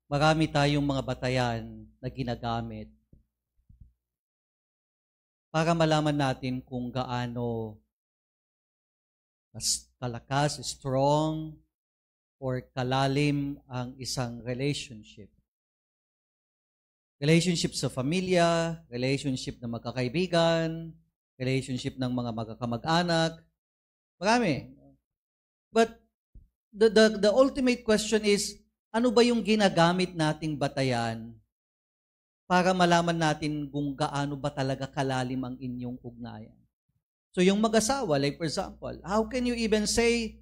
Marami tayong mga batayan na ginagamit para malaman natin kung gaano kalakas, strong, or kalalim ang isang relationship. Relationship sa pamilya, relationship ng magkakaibigan, relationship ng mga magkakamag-anak. Marami. But the ultimate question is, ano ba yung ginagamit nating batayan para malaman natin kung gaano ba talaga kalalim ang inyong ugnayan? So yung mag-asawa, like for example, how can you even say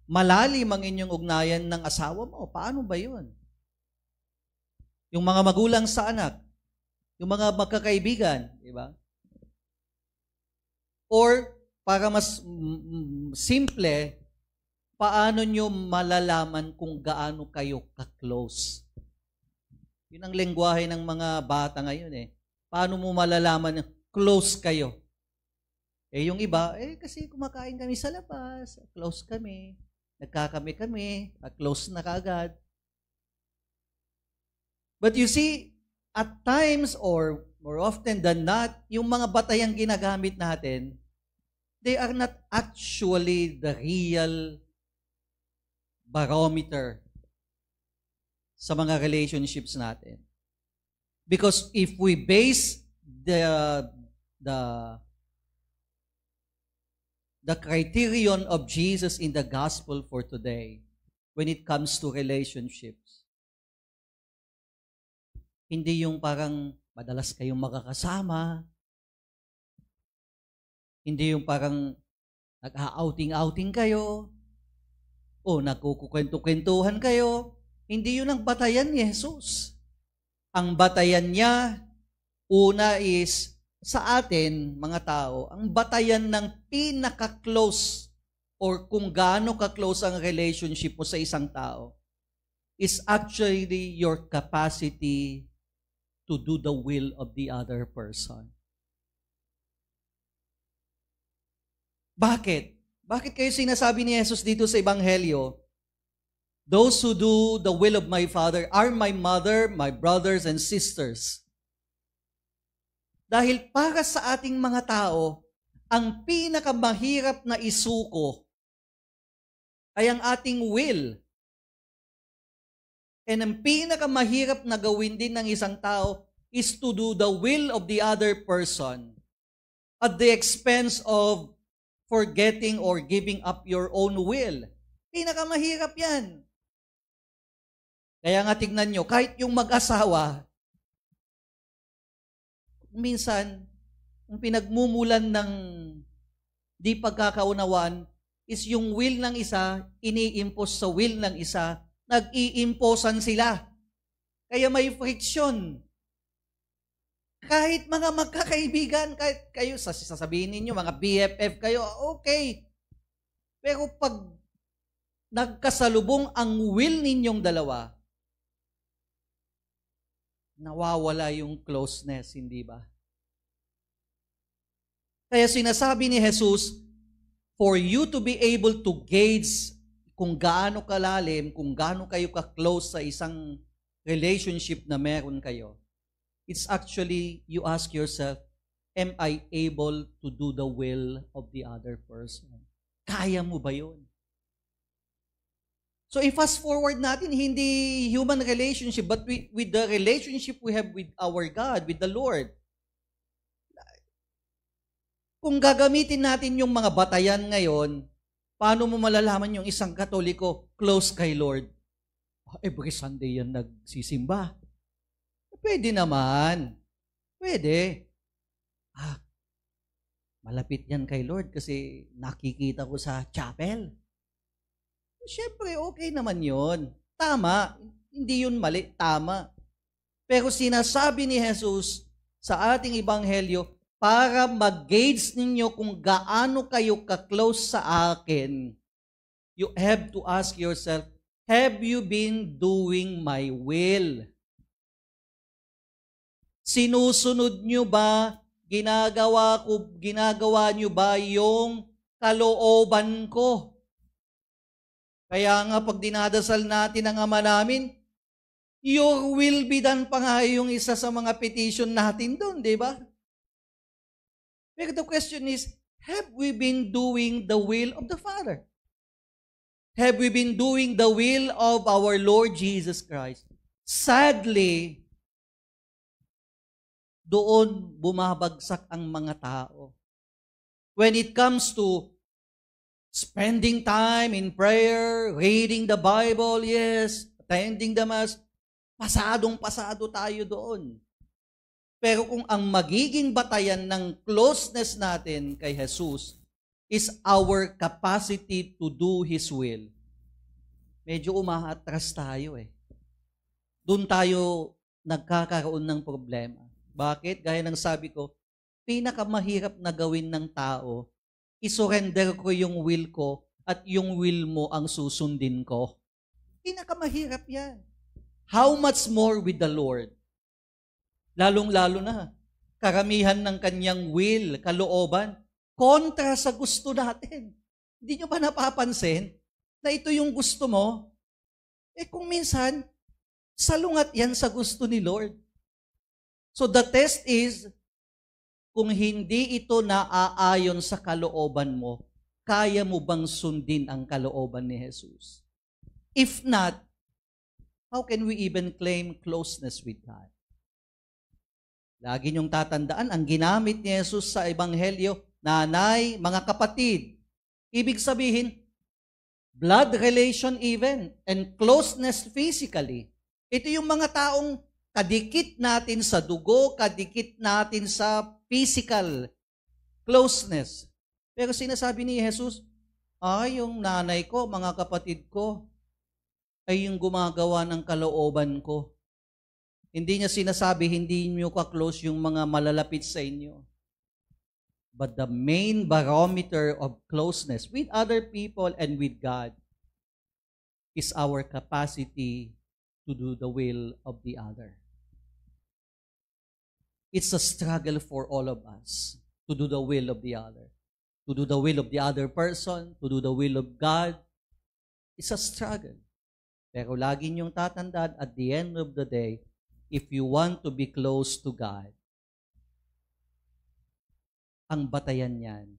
malalim ang inyong ugnayan ng asawa mo? Paano ba yun? Yung mga magulang sa anak, yung mga magkakaibigan, di ba? Or, para mas simple, paano nyo malalaman kung gaano kayo ka-close? Yun ang lengguwahe ng mga bata ngayon eh. Paano mo malalaman close kayo? Eh yung iba, kasi kumakain kami sa labas, close kami, nagkakami-kami, close na kaagad. But you see, at times or more often than not, yung mga batayang ginagamit natin, they are not actually the real barometer sa mga relationships natin. Because if we base the criterion of Jesus in the gospel for today, when it comes to relationships, hindi yung parang madalas kayong makakasama, hindi yung parang nag-outing-outing kayo, o nagkukwento-kwentuhan kayo, hindi yun ang batayan ni Jesus. Ang batayan niya, una is, sa atin, mga tao, ang batayan ng pinaka-close or kung gaano ka-close ang relationship mo sa isang tao is actually your capacity to do the will of the other person. Bakit? Bakit kayo sinasabi ni Jesus dito sa Ebanghelyo, those who do the will of my Father are my mother, my brothers, and sisters? Dahil para sa ating mga tao, ang pinakamahirap na isuko ay ang ating will. And ang pinakamahirap na gawin din ng isang tao is to do the will of the other person at the expense of forgetting or giving up your own will. Pinakamahirap yan. Kaya nga tignan nyo, kahit yung mag-asawa, minsan, ang pinagmumulan ng di pagkakaunawaan is yung will ng isa, ini-impose sa will ng isa, nag-i-imposan sila. Kaya may friction. Kahit mga magkakaibigan, kahit kayo, sasabihin ninyo, mga BFF kayo, okay. Pero pag nagkasalubong ang will ninyong dalawa, nawawala yung closeness, hindi ba? Kaya sinasabi ni Jesus, for you to be able to gauge kung gaano kalalim, kung gaano kayo ka-close sa isang relationship na meron kayo, it's actually, you ask yourself, am I able to do the will of the other person? Kaya mo ba yun? So i-fast forward natin, hindi human relationship, but with the relationship we have with our God, with the Lord. Kung gagamitin natin yung mga batayan ngayon, paano mo malalaman yung isang Katoliko close kay Lord? Every Sunday yan nagsisimba. Pwede naman. Pwede. Malapit yan kay Lord kasi nakikita ko sa chapel. Siyempre, okay naman yun. Tama. Hindi yun mali. Tama. Pero sinasabi ni Jesus sa ating Ebanghelyo, para mag-gauge ninyo kung gaano kayo ka-close sa akin, you have to ask yourself, have you been doing my will? Sinusunod nyo ba, ginagawa nyo ba yung kalooban ko? Kaya nga pag dinadasal natin ang Ama namin, Your will be done pa nga yung isa sa mga petition natin doon, di ba? Pero the question is, have we been doing the will of the Father? Have we been doing the will of our Lord Jesus Christ? Sadly, doon bumabagsak ang mga tao. When it comes to spending time in prayer, reading the Bible, yes, attending the Mass, pasadong-pasado tayo doon. Pero kung ang magiging batayan ng closeness natin kay Jesus is our capacity to do His will, medyo umaatras tayo eh. Doon tayo nagkakaroon ng problema. Bakit? Gaya ng sabi ko, pinakamahirap na gawin ng tao, isurrender ko yung will ko at yung will mo ang susundin ko. Pinakamahirap yan. How much more with the Lord? Lalong-lalo na, karamihan ng kanyang will, kalooban, kontra sa gusto natin. Hindi nyo ba napapansin na ito yung gusto mo? Kung minsan, salungat yan sa gusto ni Lord. So the test is, kung hindi ito naaayon sa kalooban mo, kaya mo bang sundin ang kalooban ni Jesus? If not, how can we even claim closeness with God? Lagi niyong tatandaan, ang ginamit ni Jesus sa Ebanghelyo, nanay, mga kapatid. Ibig sabihin, blood relation even, and closeness physically. Ito yung mga taong kadikit natin sa dugo, kadikit natin sa physical closeness. Pero sinasabi ni Jesus, yung nanay ko, mga kapatid ko, ay yung gumagawa ng kalooban ko. Hindi niya sinasabi, hindi niyo ka-close yung mga malalapit sa inyo. But the main barometer of closeness with other people and with God is our capacity to do the will of the other. It's a struggle for all of us to do the will of the other. To do the will of the other person, to do the will of God. It's a struggle. Pero lagi niyong tatandaan, at the end of the day, if you want to be close to God, ang batayan niyan,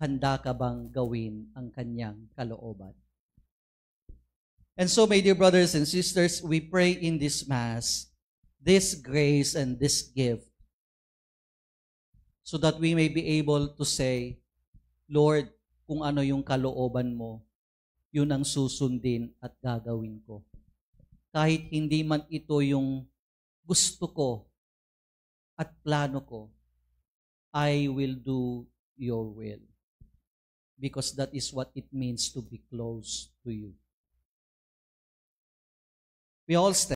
handa ka bang gawin ang kanyang kalooban? And so, my dear brothers and sisters, we pray in this Mass, this grace and this gift, so that we may be able to say, Lord, kung ano yung kalooban mo, yun ang susundin at gagawin ko. Kahit hindi man ito yung gusto ko at plano ko, I will do your will. Because that is what it means to be close to you. We all stand.